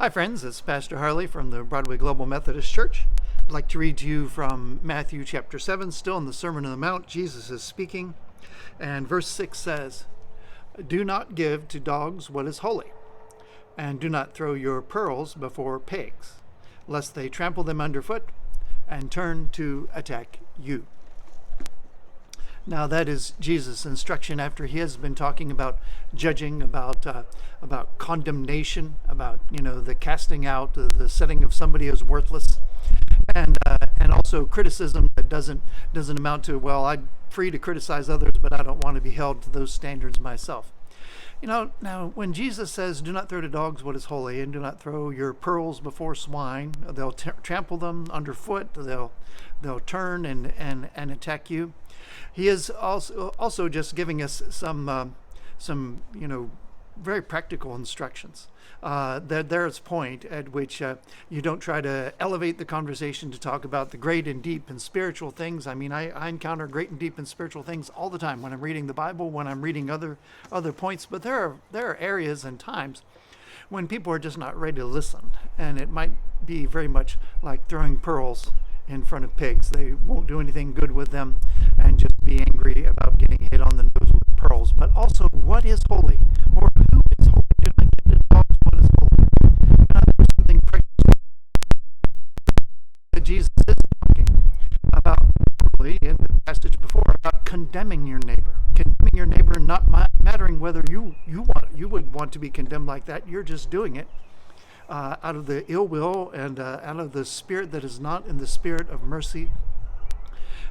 Hi friends, it's Pastor Harley from the Broadway Global Methodist Church. I'd like to read to you from Matthew chapter 7, still in the Sermon on the Mount. Jesus is speaking, and verse 6 says, "Do not give to dogs what is holy, and do not throw your pearls before pigs, lest they trample them underfoot and turn to attack you." Now that is Jesus' instruction after he has been talking about judging, about condemnation, about the casting out, the setting of somebody as worthless, and also criticism that doesn't amount to, well, I'm free to criticize others, but I don't want to be held to those standards myself. Now when Jesus says, "Do not throw to dogs what is holy, and do not throw your pearls before swine, they'll trample them underfoot, they'll turn and attack you," he is also just giving us some very practical instructions. There's a point at which you don't try to elevate the conversation to talk about the great and deep and spiritual things. I mean, I encounter great and deep and spiritual things all the time when I'm reading the Bible, when I'm reading other points. But there are areas and times when people are just not ready to listen, and it might be very much like throwing pearls in front of pigs. They won't do anything good with them, and just be angry about getting hit on the nose with pearls. But also, what is holy, or who is holy? Do not give to dogs what is holy. Now, there was something practical that Jesus is talking about normally in the passage before, about condemning your neighbor, and not mattering whether you would want to be condemned like that. You're just doing it out of the ill will and out of the spirit that is not in the spirit of mercy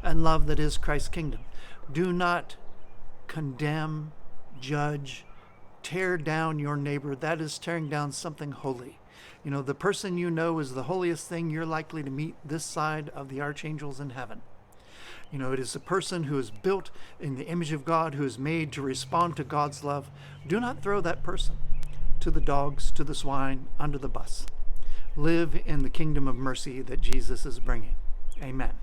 and love that is Christ's kingdom. Do not condemn, judge, tear down your neighbor. That is tearing down something holy. The person is the holiest thing you're likely to meet this side of the archangels in heaven. It is a person who is built in the image of God, who is made to respond to God's love. Do not throw that person to the dogs, to the swine, under the bus. Live in the kingdom of mercy that Jesus is bringing. Amen.